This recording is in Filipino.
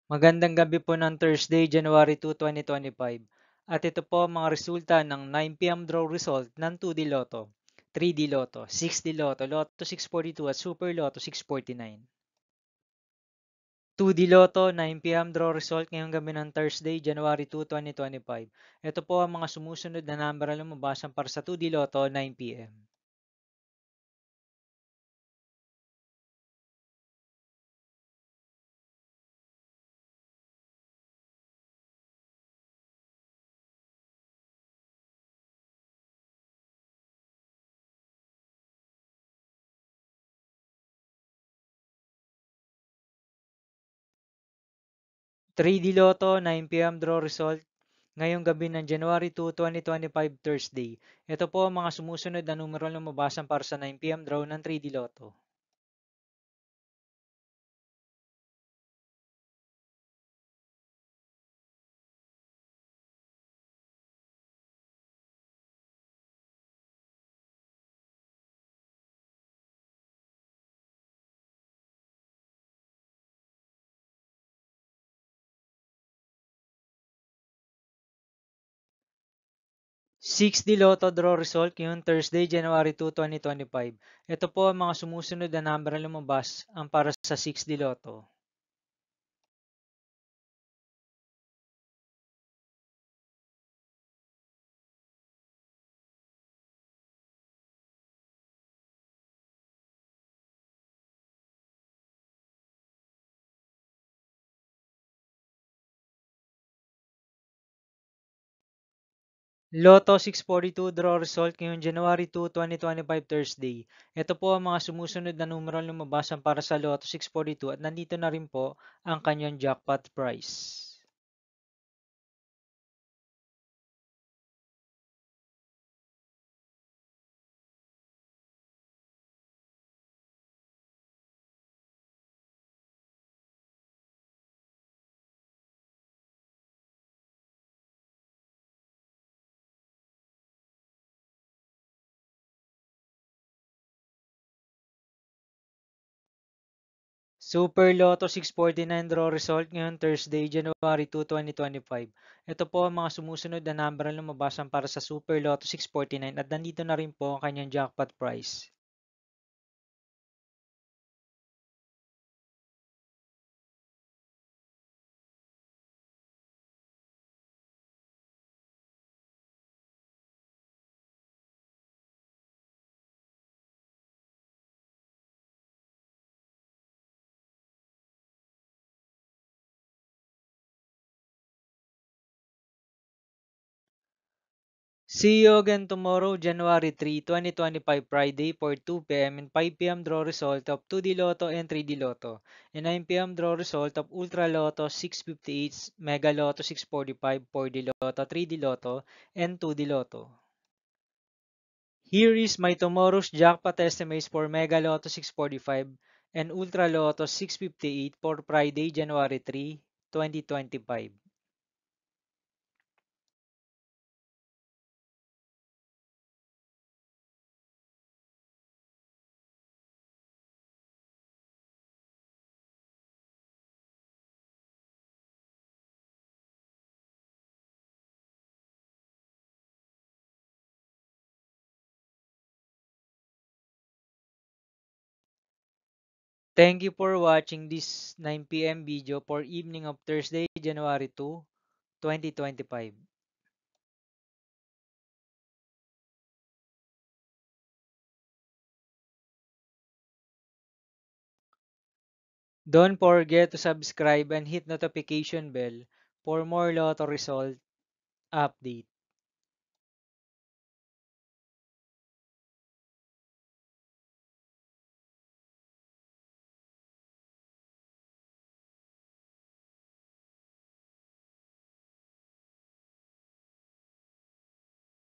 Magandang gabi po ng Thursday, January 2, 2025. At ito po ang mga resulta ng 9 p.m. draw result ng 2D Lotto, 3D Lotto, 6D Lotto, Lotto 642 at Super Lotto 649. 2D Lotto, 9 p.m. draw result ngayong gabi ng Thursday, January 2, 2025. Ito po ang mga sumusunod na number na lumabasan para sa 2D Lotto, 9 p.m. 3D Lotto, 9 p.m. draw result ngayong gabi ng January 2, 2025, Thursday. Ito po ang mga sumusunod na numero na lumabasan para sa 9 p.m. draw ng 3D Lotto. 6D Lotto draw result ngayong Thursday, January 2, 2025. Ito po ang mga sumusunod na number na lumabas ang para sa 6D Lotto. Lotto 642 draw result ngayong January 2, 2025, Thursday. Ito po ang mga sumusunod na numero na lumabas ang para sa Lotto 642 at nandito na rin po ang kanyang jackpot price. Super Lotto 649 draw result ngayon Thursday, January 2, 2025. Ito po ang mga sumusunod na number na lumabasan para sa Super Lotto 649 at nandito na rin po ang kanyang jackpot price. See you again tomorrow, January 3, 2025, Friday for 2 p.m. and 5 p.m. draw result of 2D Lotto and 3D Lotto, and 9 p.m. draw result of Ultra Lotto 658, Mega Lotto 645, 4D Lotto, 3D Lotto, and 2D Lotto. Here is my tomorrow's jackpot estimates for Mega Lotto 645 and Ultra Lotto 658 for Friday, January 3, 2025. Thank you for watching this 9 p.m. video for evening of Thursday, January 2, 2025. Don't forget to subscribe and hit notification bell for more Lotto result update.